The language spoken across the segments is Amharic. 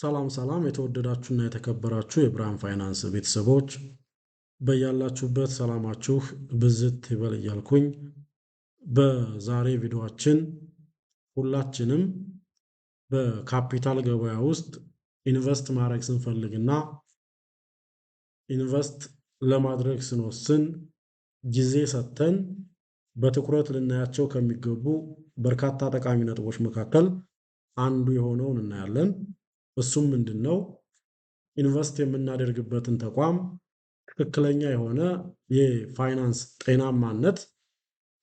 ሰላም የተወደዳችሁና የተከበራችሁ የብርሃን ፋይናንስ ቤተሰቦች በያላችሁበት ሰላማችሁ ብዝት ይበል እያልኩኝ በዛሬ ቪዲዮአችን ሁላችንም በካፒታል ገበያ ውስጥ ኢንቨስት ማድረግ ስንፈልግና ኢንቨስት ለማድረግ ስንወስን ጊዜ ሰጥተን በትኩረት ልናያቸው ከሚገቡ በርካታ ጠቃሚ ነጥቦች መካከል አንዱ የሆነውን እናያለን። እሱም ምንድነው? ኢንቨስት የምናደርግበትን ተቋም ትክክለኛ የሆነ የፋይናንስ ጤናማነት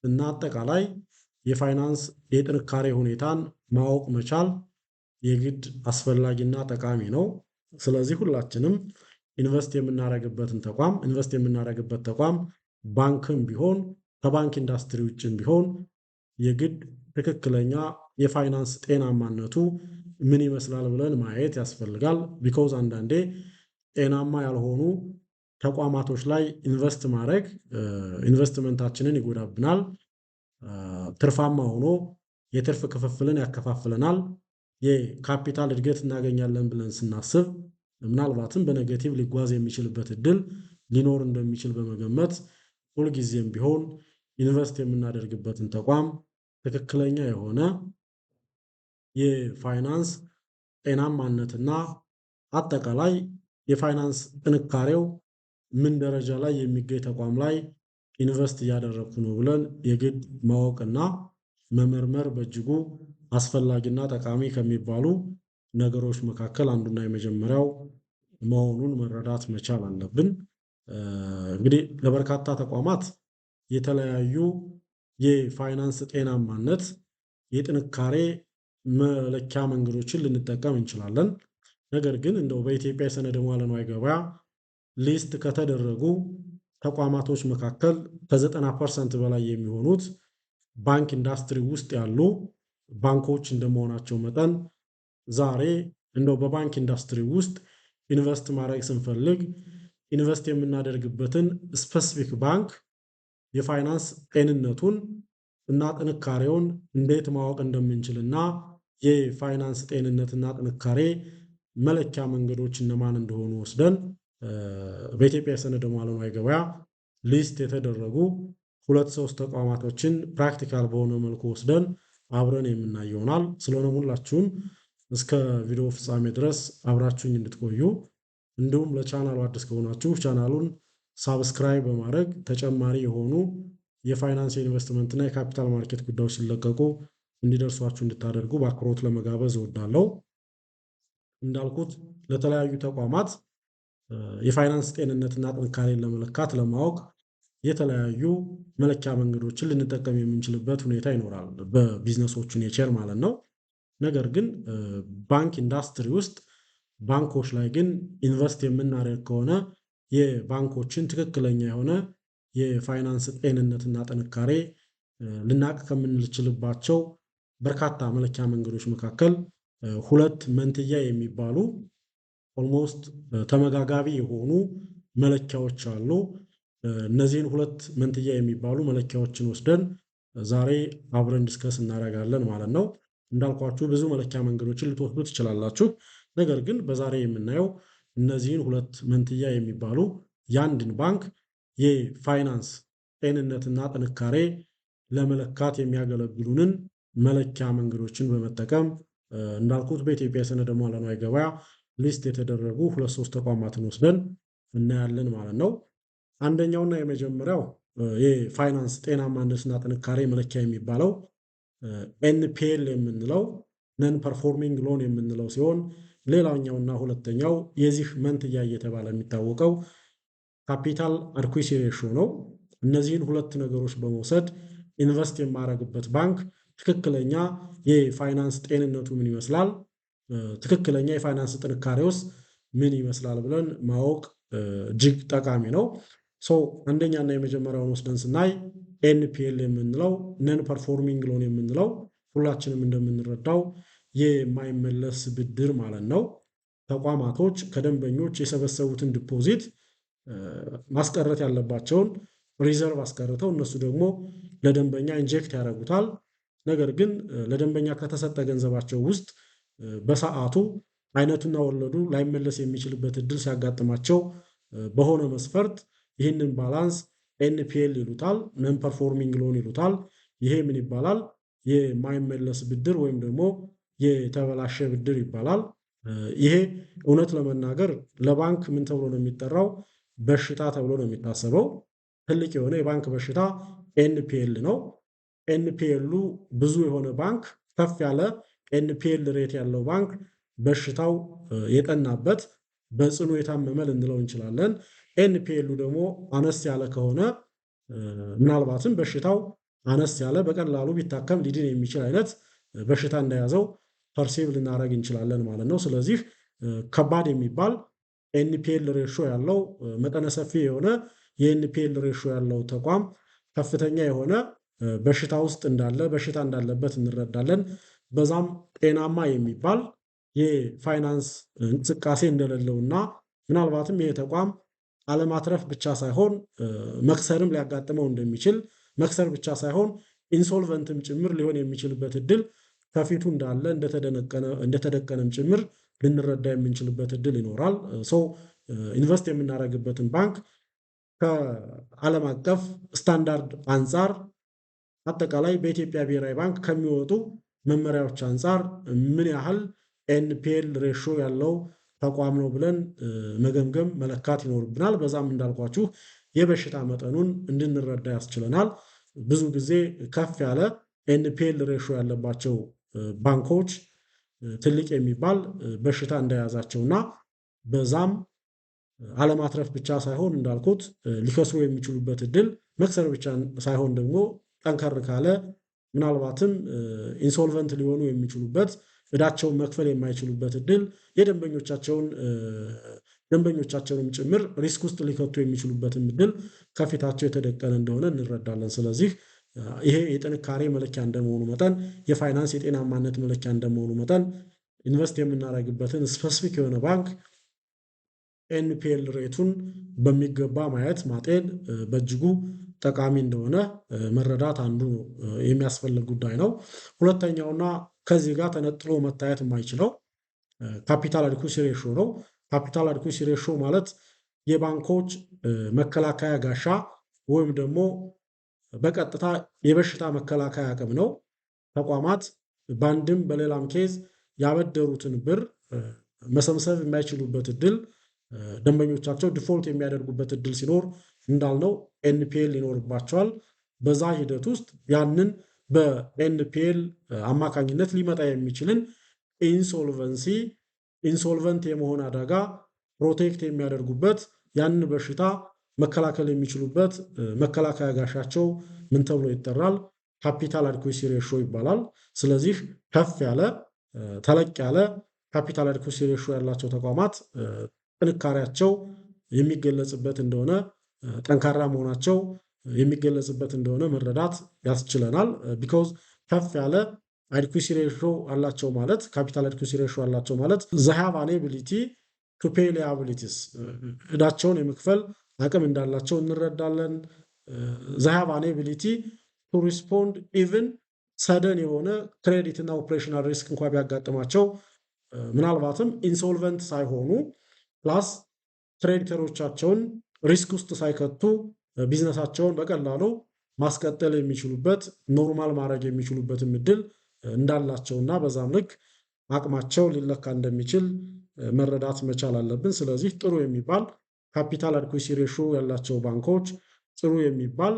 እና አጠቃላይ የፋይናንስ የጥንካሬ ሁኔታን ማወቅ መቻል የግድ አስፈላጊና ጠቃሚ ነው። ስለዚህ ሁላችንም ኢንቨስት የምናደርግበት ተቋም ባንክም ቢሆን ከባንክ ኢንዱስትሪ ውጭም ቢሆን የግድ ትክክለኛ የፋይናንስ ጤናማነቱ ምን ይመስላል ብለን ማየት ያስፈልጋል። ቢኮዝ አንዳንዴ ጤናማ ያልሆኑ ተቋማቶች ላይ ኢንቨስት ማድረግ ኢንቨስትመንታችንን ይጎዳብናል። ትርፋማ ሆኖ የትርፍ ክፍፍልን ያከፋፍለናል። የካፒታል እድገት እናገኛለን ብለን ስናስብ ምናልባትም በኔጌቲቭ ሊጓዝ የሚችልበት እድል ሊኖር እንደሚችል በመገመት ሁልጊዜም ቢሆን ኢንቨስት የምናደርግበትን ተቋም ትክክለኛ የሆነ የፋይናንስ ጤናማነትና አጠቃላይ የፋይናንስ ጥንካሬው ምን ደረጃ ላይ የሚገኝ ተቋም ላይ ኢንቨስት እያደረግኩ ነው ብለን የግድ ማወቅና መመርመር በእጅጉ አስፈላጊና ጠቃሚ ከሚባሉ ነገሮች መካከል አንዱና የመጀመሪያው መሆኑን መረዳት መቻል አለብን። እንግዲህ ለበርካታ ተቋማት የተለያዩ የፋይናንስ ጤናማነት የጥንካሬ መለኪያ መንገዶችን ልንጠቀም እንችላለን። ነገር ግን እንደው በኢትዮጵያ የሰነደ ሙዓለ ንዋይ ገበያ ሊስት ከተደረጉ ተቋማቶች መካከል ከ90% በላይ የሚሆኑት ባንክ ኢንዱስትሪ ውስጥ ያሉ ባንኮች እንደመሆናቸው መጠን ዛሬ እንደው በባንክ ኢንዱስትሪ ውስጥ ኢንቨስት ማድረግ ስንፈልግ ኢንቨስት የምናደርግበትን ስፔሲፊክ ባንክ የፋይናንስ ጤንነቱን እና ጥንካሬውን እንዴት ማወቅ እንደምንችልና የፋይናንስ ጤንነትና ጥንካሬ መለኪያ መንገዶች እነማን እንደሆኑ ወስደን በኢትዮጵያ የሰነደ ሙዓለ ንዋይ ገበያ ሊስት የተደረጉ 2-3 ተቋማቶችን ፕራክቲካል በሆነ መልኩ ወስደን አብረን የምናይ ይሆናል። ስለሆነም ሁላችሁም እስከ ቪዲዮ ፍጻሜ ድረስ አብራችሁኝ እንድትቆዩ እንዲሁም ለቻናሉ አዲስ ከሆናችሁ ቻናሉን ሳብስክራይብ በማድረግ ተጨማሪ የሆኑ የፋይናንስ የኢንቨስትመንትና የካፒታል ማርኬት ጉዳዮች ሲለቀቁ እንዲደርሷችሁ እንድታደርጉ በአክብሮት ለመጋበዝ እወዳለሁ። እንዳልኩት ለተለያዩ ተቋማት የፋይናንስ ጤንነትና ጥንካሬን ለመለካት ለማወቅ የተለያዩ መለኪያ መንገዶችን ልንጠቀም የምንችልበት ሁኔታ ይኖራል፣ በቢዝነሶቹ ኔቸር ማለት ነው። ነገር ግን ባንክ ኢንዱስትሪ ውስጥ ባንኮች ላይ ግን ኢንቨስት የምናደርግ ከሆነ የባንኮችን ትክክለኛ የሆነ የፋይናንስ ጤንነትና ጥንካሬ ልናቅ ከምንችልባቸው በርካታ መለኪያ መንገዶች መካከል 2 መንትያ የሚባሉ ኦልሞስት ተመጋጋቢ የሆኑ መለኪያዎች አሉ። እነዚህን 2 መንትያ የሚባሉ መለኪያዎችን ወስደን ዛሬ አብረን ዲስከስ እናደርጋለን ማለት ነው። እንዳልኳችሁ ብዙ መለኪያ መንገዶችን ልትወስዱ ትችላላችሁ። ነገር ግን በዛሬ የምናየው እነዚህን 2 መንትያ የሚባሉ የአንድን ባንክ የፋይናንስ ጤንነትና ጥንካሬ ለመለካት የሚያገለግሉንን መለኪያ መንገዶችን በመጠቀም እንዳልኩት በኢትዮጵያ የሰነደ ሙዓለ ንዋይ ገበያ ሊስት የተደረጉ 2-3 ተቋማትን ወስደን እናያለን ማለት ነው። አንደኛውና የመጀመሪያው የፋይናንስ ጤናማነትና ጥንካሬ መለኪያ የሚባለው ኤንፒኤል የምንለው ነን ፐርፎርሚንግ ሎን የምንለው ሲሆን ሌላኛውና ሁለተኛው የዚህ መንትያ እየተባለ የሚታወቀው ካፒታል አድኩዊሲ ሬሽዮ ነው። እነዚህን 2 ነገሮች በመውሰድ ኢንቨስት የማደርግበት ባንክ ትክክለኛ የፋይናንስ ጤንነቱ ምን ይመስላል፣ ትክክለኛ የፋይናንስ ጥንካሬውስ ምን ይመስላል ብለን ማወቅ እጅግ ጠቃሚ ነው። አንደኛና የመጀመሪያውን ወስደን ስናይ ኤንፒኤል የምንለው ነን ፐርፎርሚንግ ሎን የምንለው ሁላችንም እንደምንረዳው የማይመለስ ብድር ማለት ነው። ተቋማቶች ከደንበኞች የሰበሰቡትን ዲፖዚት ማስቀረት ያለባቸውን ሪዘርቭ አስቀርተው እነሱ ደግሞ ለደንበኛ ኢንጀክት ያደርጉታል። ነገር ግን ለደንበኛ ከተሰጠ ገንዘባቸው ውስጥ በሰዓቱ አይነቱና ወለዱ ላይመለስ የሚችልበት እድል ሲያጋጥማቸው በሆነ መስፈርት ይህንን ባላንስ ኤንፒኤል ይሉታል፣ ነን ፐርፎርሚንግ ሎን ይሉታል። ይሄ ምን ይባላል? የማይመለስ ብድር ወይም ደግሞ የተበላሸ ብድር ይባላል። ይሄ እውነት ለመናገር ለባንክ ምን ተብሎ ነው የሚጠራው? በሽታ ተብሎ ነው የሚታሰበው። ትልቅ የሆነ የባንክ በሽታ ኤንፒኤል ነው። ኤንፒኤሉ ብዙ የሆነ ባንክ፣ ከፍ ያለ ኤንፒኤል ሬት ያለው ባንክ በሽታው የጠናበት በጽኑ የታመመ ልንለው እንችላለን። ኤንፒኤሉ ደግሞ አነስ ያለ ከሆነ ምናልባትም በሽታው አነስ ያለ በቀላሉ ቢታከም ሊድን የሚችል አይነት በሽታ እንደያዘው ፐርሲቭ ልናደርግ እንችላለን ማለት ነው። ስለዚህ ከባድ የሚባል ኤንፒኤል ሬሾ ያለው መጠነ ሰፊ የሆነ የኤንፒኤል ሬሾ ያለው ተቋም ከፍተኛ የሆነ በሽታ ውስጥ እንዳለ በሽታ እንዳለበት እንረዳለን። በዛም ጤናማ የሚባል የፋይናንስ እንቅስቃሴ እንደሌለውና ምናልባትም ይሄ ተቋም አለማትረፍ ብቻ ሳይሆን መክሰርም ሊያጋጥመው እንደሚችል፣ መክሰር ብቻ ሳይሆን ኢንሶልቨንትም ጭምር ሊሆን የሚችልበት እድል ከፊቱ እንዳለ እንደተደቀነም ጭምር ልንረዳ የምንችልበት እድል ይኖራል። ሰው ኢንቨስት የምናደርግበትን ባንክ ከዓለም አቀፍ ስታንዳርድ አንጻር አጠቃላይ በኢትዮጵያ ብሔራዊ ባንክ ከሚወጡ መመሪያዎች አንጻር ምን ያህል ኤንፒኤል ሬሾ ያለው ተቋም ነው ብለን መገምገም መለካት ይኖርብናል። በዛም እንዳልኳችሁ የበሽታ መጠኑን እንድንረዳ ያስችለናል። ብዙ ጊዜ ከፍ ያለ ኤንፒኤል ሬሾ ያለባቸው ባንኮች ትልቅ የሚባል በሽታ እንደያዛቸውና በዛም አለማትረፍ ብቻ ሳይሆን እንዳልኩት ሊከስሩ የሚችሉበት እድል መክሰር ብቻ ሳይሆን ደግሞ ጠንከር ካለ ምናልባትም ኢንሶልቨንት ሊሆኑ የሚችሉበት እዳቸውን መክፈል የማይችሉበት እድል ደንበኞቻቸውንም ጭምር ሪስክ ውስጥ ሊከቱ የሚችሉበትን እድል ከፊታቸው የተደቀነ እንደሆነ እንረዳለን። ስለዚህ ይሄ የጥንካሬ መለኪያ እንደመሆኑ መጠን፣ የፋይናንስ የጤናማነት መለኪያ እንደመሆኑ መጠን ኢንቨስት የምናደርግበትን ስፔሲፊክ የሆነ ባንክ ኤንፒኤል ሬቱን በሚገባ ማየት ማጤን በእጅጉ ጠቃሚ እንደሆነ መረዳት አንዱ የሚያስፈልግ ጉዳይ ነው። ሁለተኛውና ከዚህ ጋር ተነጥሎ መታየት የማይችለው ካፒታል አዲኩሲ ሬሾ ነው። ካፒታል አዲኩሲ ሬሾ ማለት የባንኮች መከላከያ ጋሻ ወይም ደግሞ በቀጥታ የበሽታ መከላከያ አቅም ነው። ተቋማት በአንድም በሌላም ኬዝ ያበደሩትን ብር መሰብሰብ የማይችሉበት እድል፣ ደንበኞቻቸው ዲፎልት የሚያደርጉበት እድል ሲኖር እንዳልነው ኤንፒኤል ይኖርባቸዋል። በዛ ሂደት ውስጥ ያንን በኤንፒኤል አማካኝነት ሊመጣ የሚችልን ኢንሶልቨንት የመሆን አደጋ ፕሮቴክት የሚያደርጉበት ያንን በሽታ መከላከል የሚችሉበት መከላከያ ጋሻቸው ምን ተብሎ ይጠራል? ካፒታል አዲኩሲ ሬሾ ይባላል። ስለዚህ ከፍ ያለ ተለቅ ያለ ካፒታል አዲኩሲ ሬሾ ያላቸው ተቋማት ጥንካሬያቸው የሚገለጽበት እንደሆነ፣ ጠንካራ መሆናቸው የሚገለጽበት እንደሆነ መረዳት ያስችለናል። ቢኮዝ ከፍ ያለ አዲኩሲ ሬሾ አላቸው ማለት ካፒታል አዲኩሲ ሬሾ አላቸው ማለት they have an ability to pay liabilities እዳቸውን የመክፈል አቅም እንዳላቸው እንረዳለን። they have an ability to respond even ሰደን የሆነ ክሬዲት እና ኦፕሬሽናል ሪስክ እንኳን ቢያጋጥማቸው ምናልባትም ኢንሶልቨንት ሳይሆኑ ፕላስ ክሬዲተሮቻቸውን ሪስክ ውስጥ ሳይከቱ ቢዝነሳቸውን በቀላሉ ማስቀጠል የሚችሉበት ኖርማል ማድረግ የሚችሉበትም እድል እንዳላቸውና በዛም ልክ አቅማቸው ሊለካ እንደሚችል መረዳት መቻል አለብን። ስለዚህ ጥሩ የሚባል ካፒታል አዲኩሲ ሬሾ ያላቸው ባንኮች ጥሩ የሚባል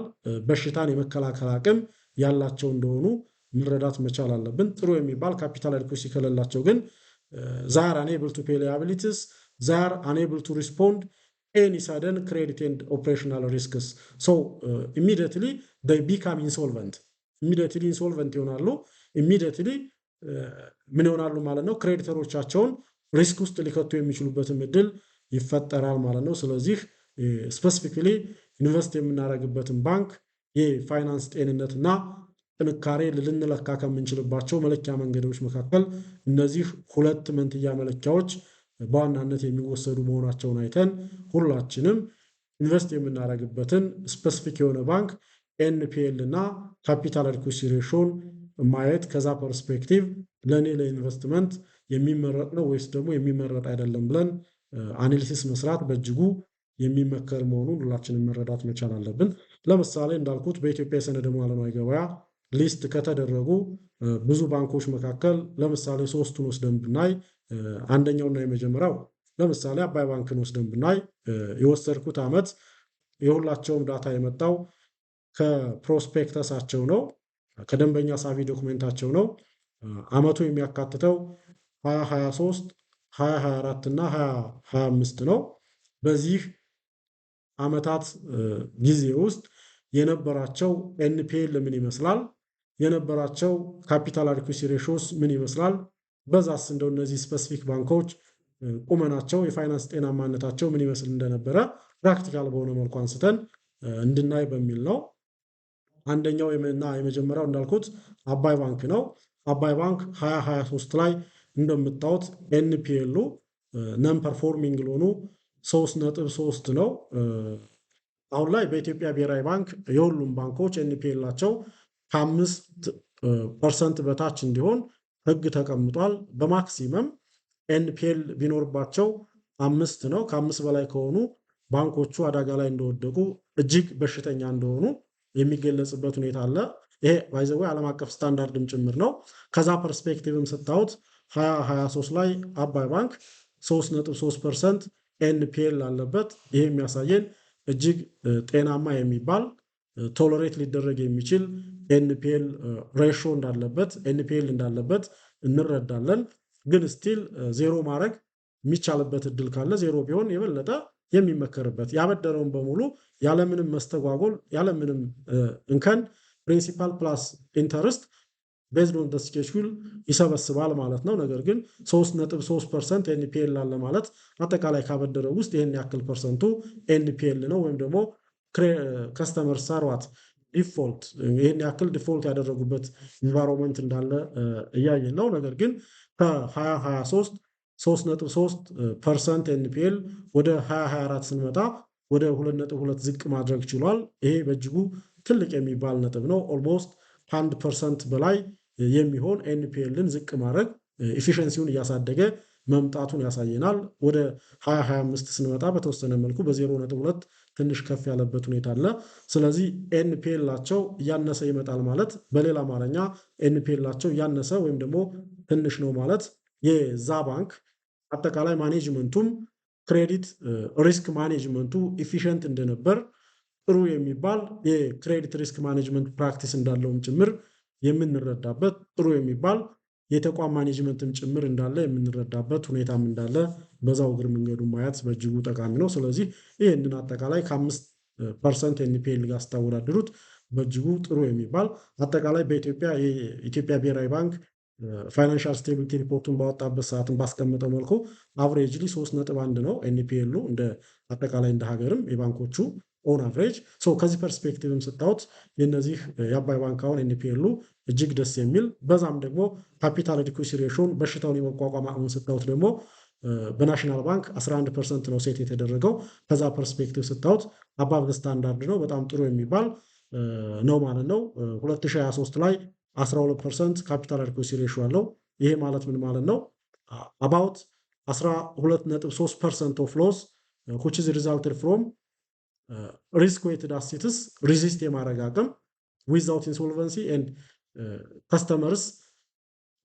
በሽታን የመከላከል አቅም ያላቸው እንደሆኑ መረዳት መቻል አለብን። ጥሩ የሚባል ካፒታል አዲኩሲ ከሌላቸው ግን they are unable to pay liabilities, they are unable to respond any sudden credit and operational risks. So immediately they become insolvent. ይሆናሉ። immediately ምን ይሆናሉ ማለት ነው? ክሬዲተሮቻቸውን ሪስክ ውስጥ ሊከቱ የሚችሉበትም እድል ይፈጠራል ማለት ነው። ስለዚህ ስፔሲፊካሊ ኢንቨስት የምናደርግበትን ባንክ የፋይናንስ ጤንነትና ጥንካሬ ልንለካ ከምንችልባቸው መለኪያ መንገዶች መካከል እነዚህ ሁለት መንትያ መለኪያዎች በዋናነት የሚወሰዱ መሆናቸውን አይተን ሁላችንም ኢንቨስት የምናደርግበትን ስፔሲፊክ የሆነ ባንክ ኤንፒኤል እና ካፒታል አዲኩሲ ሬሾን ማየት ከዛ ፐርስፔክቲቭ ለእኔ ለኢንቨስትመንት የሚመረጥ ነው ወይስ ደግሞ የሚመረጥ አይደለም ብለን አናሊሲስ መስራት በእጅጉ የሚመከር መሆኑን ሁላችንም መረዳት መቻል አለብን። ለምሳሌ እንዳልኩት በኢትዮጵያ የሰነደ ሙዓለ ንዋይ ገበያ ሊስት ከተደረጉ ብዙ ባንኮች መካከል ለምሳሌ ሶስቱን ወስደን ብናይ አንደኛውና የመጀመሪያው ለምሳሌ አባይ ባንክን ወስደን ብናይ የወሰድኩት ዓመት የሁላቸውም ዳታ የመጣው ከፕሮስፔክተሳቸው ነው፣ ከደንበኛ ሳቢ ዶክሜንታቸው ነው። ዓመቱ የሚያካትተው 2023 2024 እና 2025 ነው። በዚህ ዓመታት ጊዜ ውስጥ የነበራቸው ኤንፒኤል ምን ይመስላል፣ የነበራቸው ካፒታል አዲኩሲ ሬሾስ ምን ይመስላል፣ በዛስ እንደው እነዚህ ስፔሲፊክ ባንኮች ቁመናቸው የፋይናንስ ጤናማነታቸው ምን ይመስል እንደነበረ ፕራክቲካል በሆነ መልኩ አንስተን እንድናይ በሚል ነው። አንደኛው እና የመጀመሪያው እንዳልኩት አባይ ባንክ ነው። አባይ ባንክ 2023 ላይ እንደምታዩት ኤንፒኤሉ ነን ፐርፎርሚንግ ሎኑ 3.3 ነው። አሁን ላይ በኢትዮጵያ ብሔራዊ ባንክ የሁሉም ባንኮች ኤንፒኤላቸው ከ5% በታች እንዲሆን ሕግ ተቀምጧል። በማክሲመም ኤንፒኤል ቢኖርባቸው 5 ነው። ከ5 በላይ ከሆኑ ባንኮቹ አደጋ ላይ እንደወደቁ እጅግ በሽተኛ እንደሆኑ የሚገለጽበት ሁኔታ አለ። ይሄ ባይዘው ዓለም አቀፍ ስታንዳርድም ጭምር ነው። ከዛ ፐርስፔክቲቭም ስታዩት 2023 ላይ አባይ ባንክ 3.3% ኤንፒኤል አለበት። ይሄ የሚያሳየን እጅግ ጤናማ የሚባል ቶለሬት ሊደረግ የሚችል ኤንፒኤል ሬሾ እንዳለበት እንረዳለን። ግን ስቲል ዜሮ ማድረግ የሚቻልበት እድል ካለ ዜሮ ቢሆን የበለጠ የሚመከርበት ያበደረውን በሙሉ ያለምንም መስተጓጎል ያለምንም እንከን ፕሪንሲፓል ፕላስ ኢንተርስት ቤዝድ ኦን ስኬጁል ይሰበስባል ማለት ነው። ነገር ግን 3.3% ኤንፒኤል አለ ማለት አጠቃላይ ካበደረው ውስጥ ይህን ያክል ፐርሰንቱ ኤንፒኤል ነው ወይም ደግሞ ከስተመር ሰርዋት ዲፎልት ይህን ያክል ዲፎልት ያደረጉበት ኢንቫይሮንመንት እንዳለ እያየን ነው። ነገር ግን ከ2023 3.3% ኤንፒኤል ወደ 2024 ስንመጣ ወደ 2.2 ዝቅ ማድረግ ችሏል። ይሄ በእጅጉ ትልቅ የሚባል ነጥብ ነው። ኦልሞስት 1% በላይ የሚሆን ኤንፒኤልን ዝቅ ማድረግ ኤፊሽንሲውን እያሳደገ መምጣቱን ያሳየናል። ወደ 2025 ስንመጣ በተወሰነ መልኩ በ0.2 ትንሽ ከፍ ያለበት ሁኔታ አለ። ስለዚህ ኤንፒኤላቸው እያነሰ ይመጣል ማለት በሌላ አማርኛ ኤንፒኤላቸው እያነሰ ወይም ደግሞ ትንሽ ነው ማለት የዛ ባንክ አጠቃላይ ማኔጅመንቱም ክሬዲት ሪስክ ማኔጅመንቱ ኢፊሽንት እንደነበር ጥሩ የሚባል የክሬዲት ሪስክ ማኔጅመንት ፕራክቲስ እንዳለውም ጭምር የምንረዳበት ጥሩ የሚባል የተቋም ማኔጅመንትም ጭምር እንዳለ የምንረዳበት ሁኔታም እንዳለ በዛው እግር መንገዱ ማየት በእጅጉ ጠቃሚ ነው። ስለዚህ ይህንን አጠቃላይ ከ5% ኤንፒኤል ጋር ስታወዳድሩት በእጅጉ ጥሩ የሚባል አጠቃላይ በኢትዮጵያ የኢትዮጵያ ብሔራዊ ባንክ ፋይናንሻል ስቴቢሊቲ ሪፖርቱን ባወጣበት ሰዓትን ባስቀመጠው መልኩ አቨሬጅሊ 3.1 ነው ኤንፒኤሉ እንደ አጠቃላይ እንደ ሀገርም የባንኮቹ ኦን አቨሬጅ። ከዚህ ፐርስፔክቲቭም ስታዩት የነዚህ የአባይ ባንክ አሁን ኤንፒኤሉ እጅግ ደስ የሚል በዛም ደግሞ ካፒታል አዲኩሲ ሬሾን በሽታውን የመቋቋም አቅሙን ስታዩት ደግሞ በናሽናል ባንክ 11% ነው ሴት የተደረገው። ከዛ ፐርስፔክቲቭ ስታዩት አባብ ስታንዳርድ ነው፣ በጣም ጥሩ የሚባል ነው ማለት ነው። 2023 ላይ 12% ካፒታል አዲኩሲ ሬሾ አለው። ይሄ ማለት ምን ማለት ነው? አባውት 12.3% ኦፍ ሎስ which is resulted from risk weighted assets resist የማድረግ አቅም without insolvency and customers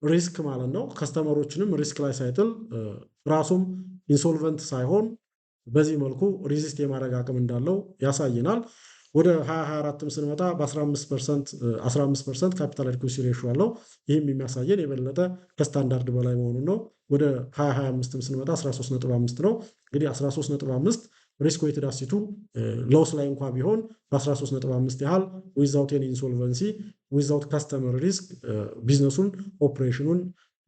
ሪስክ ማለት ነው። ከስተመሮችንም ሪስክ ላይ ሳይጥል ራሱም ኢንሶልቨንት ሳይሆን በዚህ መልኩ ሪዚስት የማድረግ አቅም እንዳለው ያሳየናል። ወደ 2024ም ስንመጣ በ15% ካፒታል አዲኩሲ ሬሾ አለው። ይህም የሚያሳየን የበለጠ ከስታንዳርድ በላይ መሆኑን ነው። ወደ 2025ም ስንመጣ 13.5 ነው። እንግዲህ 13.5 ሪስክ ዌይትድ አሴቱ ሎስ ላይ እንኳ ቢሆን በ13.5 ያህል ዊዛውት ኤኒ ኢንሶልቨንሲ ዊዛውት ካስተመር ሪስክ ቢዝነሱን ኦፕሬሽኑን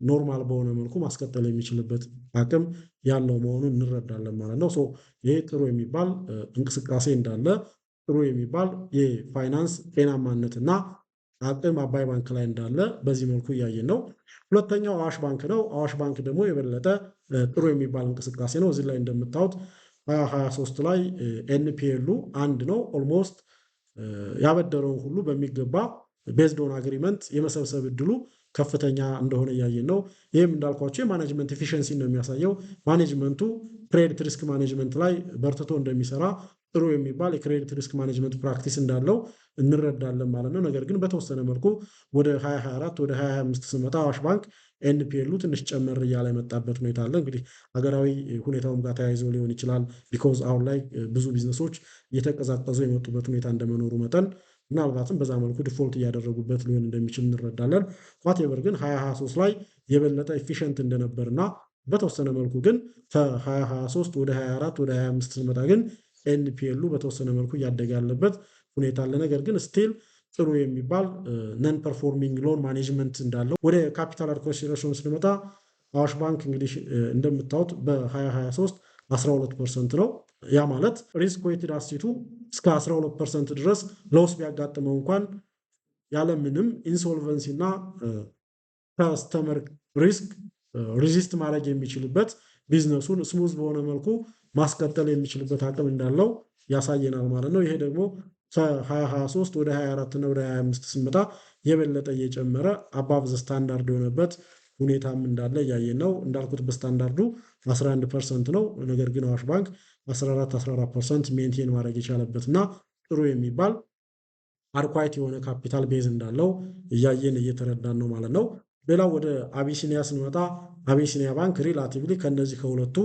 ኖርማል በሆነ መልኩ ማስቀጠል የሚችልበት አቅም ያለው መሆኑን እንረዳለን ማለት ነው። ይሄ ጥሩ የሚባል እንቅስቃሴ እንዳለ ጥሩ የሚባል የፋይናንስ ጤናማነትና አቅም አባይ ባንክ ላይ እንዳለ በዚህ መልኩ እያየን ነው። ሁለተኛው አዋሽ ባንክ ነው። አዋሽ ባንክ ደግሞ የበለጠ ጥሩ የሚባል እንቅስቃሴ ነው። እዚህ ላይ እንደምታዩት 2023 ላይ ኤንፒኤሉ 1 ነው። ኦልሞስት ያበደረውን ሁሉ በሚገባ ቤዝድ ኦን አግሪመንት የመሰብሰብ እድሉ ከፍተኛ እንደሆነ እያየን ነው። ይህም እንዳልኳቸው የማኔጅመንት ኤፊሽንሲ ነው የሚያሳየው። ማኔጅመንቱ ክሬዲት ሪስክ ማኔጅመንት ላይ በርትቶ እንደሚሰራ ጥሩ የሚባል የክሬዲት ሪስክ ማኔጅመንት ፕራክቲስ እንዳለው እንረዳለን ማለት ነው። ነገር ግን በተወሰነ መልኩ ወደ 2024 ወደ 2025 ስመጣ አዋሽ ባንክ ኤንፒኤሉ ትንሽ ጨመር እያለ የመጣበት ሁኔታ አለ። እንግዲህ ሀገራዊ ሁኔታውም ጋር ተያይዘው ሊሆን ይችላል። ቢኮዝ አሁን ላይ ብዙ ቢዝነሶች እየተቀዛቀዙ የመጡበት ሁኔታ እንደመኖሩ መጠን ምናልባትም በዛ መልኩ ዲፎልት እያደረጉበት ሊሆን እንደሚችል እንረዳለን። ዋቴቨር ግን 2023 ላይ የበለጠ ኤፊሽንት እንደነበርና በተወሰነ መልኩ ግን ከ2023 ወደ 24 ወደ 25 ስንመጣ ግን ኤንፒኤሉ በተወሰነ መልኩ እያደገ ያለበት ሁኔታ አለ። ነገር ግን ስቲል ጥሩ የሚባል ነን ፐርፎርሚንግ ሎን ማኔጅመንት እንዳለው። ወደ ካፒታል አዲኩዌሲ ሬሽዮ ስንመጣ አዋሽ ባንክ እንግዲህ እንደምታዩት በ2023 12% ነው። ያ ማለት ሪስክ ዌይትድ አሴቱ እስከ 12% ድረስ ለውስ ቢያጋጥመው እንኳን ያለምንም ኢንሶልቨንሲ እና ከስተመር ሪስክ ሪዚስት ማድረግ የሚችልበት ቢዝነሱን ስሙዝ በሆነ መልኩ ማስቀጠል የሚችልበት አቅም እንዳለው ያሳየናል ማለት ነው። ይሄ ደግሞ ከ2023 ወደ 24 እና ወደ 25 ስንመጣ የበለጠ እየጨመረ አባብ ዘ ስታንዳርድ የሆነበት ሁኔታም እንዳለ እያየን ነው። እንዳልኩት በስታንዳርዱ 11% ነው። ነገር ግን አዋሽ ባንክ 14% ሜንቴን ማድረግ የቻለበት እና ጥሩ የሚባል አድኳይት የሆነ ካፒታል ቤዝ እንዳለው እያየን እየተረዳን ነው ማለት ነው። ሌላው ወደ አቢሲኒያ ስንመጣ አቢሲኒያ ባንክ ሪላቲቭሊ ከነዚህ ከሁለቱ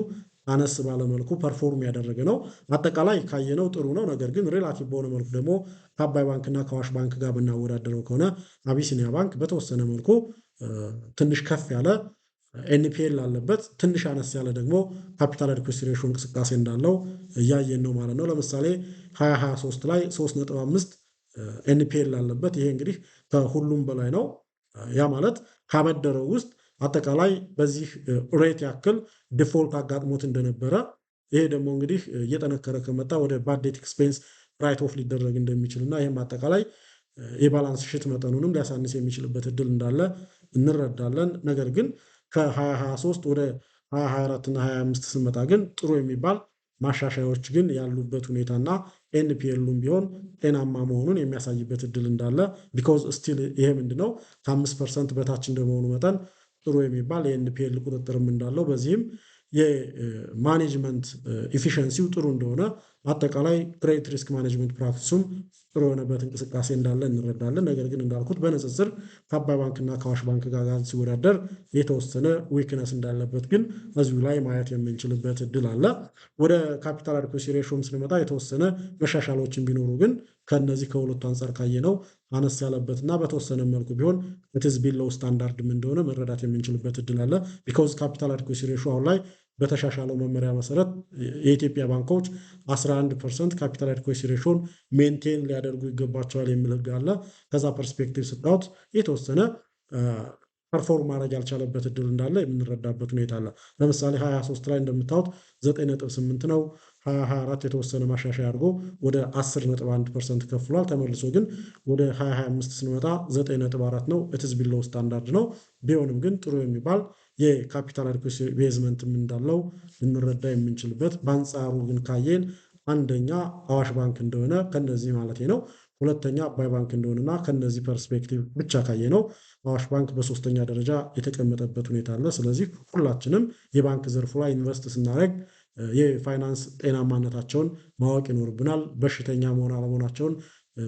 አነስ ባለመልኩ ፐርፎርም ያደረገ ነው። አጠቃላይ ካየነው ጥሩ ነው። ነገር ግን ሪላቲቭ በሆነ መልኩ ደግሞ ከአባይ ባንክና ከአዋሽ ባንክ ጋር ብናወዳደረው ከሆነ አቢሲኒያ ባንክ በተወሰነ መልኩ ትንሽ ከፍ ያለ ኤንፒኤል አለበት፣ ትንሽ አነስ ያለ ደግሞ ካፒታል አዲኩዌሲ ሬሽዮ እንቅስቃሴ እንዳለው እያየን ነው ማለት ነው። ለምሳሌ 2023 ላይ 3.5 ኤንፒኤል አለበት። ይሄ እንግዲህ ከሁሉም በላይ ነው። ያ ማለት ካበደረው ውስጥ አጠቃላይ በዚህ ሬት ያክል ዲፎልት አጋጥሞት እንደነበረ፣ ይሄ ደግሞ እንግዲህ እየጠነከረ ከመጣ ወደ ባድ ዴት ኤክስፔንስ ራይት ኦፍ ሊደረግ እንደሚችል እና ይህም አጠቃላይ የባላንስ ሽት መጠኑንም ሊያሳንስ የሚችልበት እድል እንዳለ እንረዳለን። ነገር ግን ከ2023 ወደ 2024 እና 25 ስንመጣ ግን ጥሩ የሚባል ማሻሻያዎች ግን ያሉበት ሁኔታና ኤንፒኤሉም ቢሆን ጤናማ መሆኑን የሚያሳይበት እድል እንዳለ ቢኮዝ ስቲል ይሄ ምንድነው ከ5% በታች እንደመሆኑ መጠን ጥሩ የሚባል የኤንፒኤል ቁጥጥርም እንዳለው፣ በዚህም የማኔጅመንት ኤፊሽንሲው ጥሩ እንደሆነ አጠቃላይ ክሬዲት ሪስክ ማኔጅመንት ፕራክቲሱም ጥሩ የሆነበት እንቅስቃሴ እንዳለ እንረዳለን። ነገር ግን እንዳልኩት በንጽጽር ከአባይ ባንክና ከአዋሽ ባንክ ጋር ሲወዳደር የተወሰነ ዊክነስ እንዳለበት ግን እዚሁ ላይ ማየት የምንችልበት እድል አለ። ወደ ካፒታል አዲኩዌሲ ሬሽዮም ስንመጣ የተወሰነ መሻሻሎችን ቢኖሩ ግን ከነዚህ ከሁለቱ አንጻር ካየነው አነስ ያለበትና በተወሰነ መልኩ ቢሆን ኢትዝ ቢሎው ስታንዳርድም እንደሆነ መረዳት የምንችልበት እድል አለ። ቢኮዝ ካፒታል አዲኩዌሲ ሬሽዮ አሁን ላይ በተሻሻለው መመሪያ መሰረት የኢትዮጵያ ባንኮች 11% ካፒታል አዲኩዌሲ ሬሽዮን ሜንቴን ሊያደርጉ ይገባቸዋል የሚል ህግ አለ። ከዛ ፐርስፔክቲቭ ስታዩት የተወሰነ ፐርፎርም ማድረግ ያልቻለበት እድል እንዳለ የምንረዳበት ሁኔታ አለ። ለምሳሌ 23 ላይ እንደምታዩት 9.8 ነው። 2024 የተወሰነ ማሻሻያ አድርጎ ወደ 10.1% ከፍሏል። ተመልሶ ግን ወደ 2025 ስንመጣ 9.4 ነው። ኢትዝ ቢሎው ስታንዳርድ ነው። ቢሆንም ግን ጥሩ የሚባል የካፒታል አዲኩዌሲ ቤዝመንትም እንዳለው ልንረዳ የምንችልበት፣ በአንጻሩ ግን ካየን አንደኛ አዋሽ ባንክ እንደሆነ ከነዚህ ማለት ነው፣ ሁለተኛ አባይ ባንክ እንደሆነና ከነዚህ ፐርስፔክቲቭ ብቻ ካየ ነው አዋሽ ባንክ በሶስተኛ ደረጃ የተቀመጠበት ሁኔታ አለ። ስለዚህ ሁላችንም የባንክ ዘርፉ ላይ ኢንቨስት ስናደርግ የፋይናንስ ጤናማነታቸውን ማወቅ ይኖርብናል። በሽተኛ መሆን አለመሆናቸውን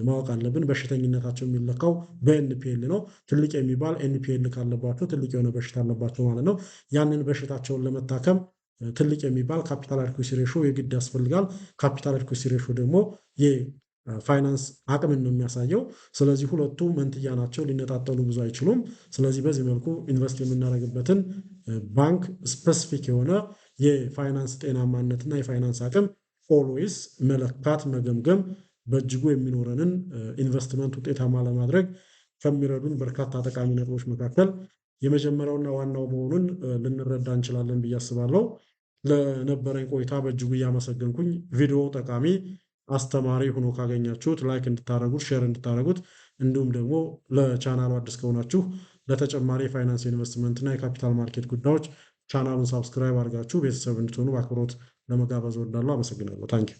ማወቅ አለብን። በሽተኝነታቸው የሚለካው በኤንፒኤል ነው። ትልቅ የሚባል ኤንፒኤል ካለባቸው ትልቅ የሆነ በሽታ አለባቸው ማለት ነው። ያንን በሽታቸውን ለመታከም ትልቅ የሚባል ካፒታል አዲኩዌሲ ሬሽዮ የግድ ያስፈልጋል። ካፒታል አዲኩዌሲ ሬሽዮ ደግሞ የፋይናንስ አቅምን ነው የሚያሳየው። ስለዚህ ሁለቱ መንትያ ናቸው፣ ሊነጣጠሉ ብዙ አይችሉም። ስለዚህ በዚህ መልኩ ኢንቨስት የምናደርግበትን ባንክ ስፔሲፊክ የሆነ የፋይናንስ ጤናማነትና የፋይናንስ አቅም ኦልዌይስ መለካት፣ መገምገም በእጅጉ የሚኖረንን ኢንቨስትመንት ውጤታማ ለማድረግ ከሚረዱን በርካታ ጠቃሚ ነጥቦች መካከል የመጀመሪያውና ዋናው መሆኑን ልንረዳ እንችላለን ብዬ አስባለሁ። ለነበረኝ ቆይታ በእጅጉ እያመሰገንኩኝ ቪዲዮ ጠቃሚ አስተማሪ ሆኖ ካገኛችሁት ላይክ እንድታደርጉት፣ ሼር እንድታደርጉት እንዲሁም ደግሞ ለቻናሉ አዲስ ከሆናችሁ ለተጨማሪ የፋይናንስ ኢንቨስትመንትና የካፒታል ማርኬት ጉዳዮች ቻናሉን ሳብስክራይብ አድርጋችሁ ቤተሰብ እንድትሆኑ በአክብሮት ለመጋበዝ እወዳለሁ። አመሰግናለሁ። ታንኪዩ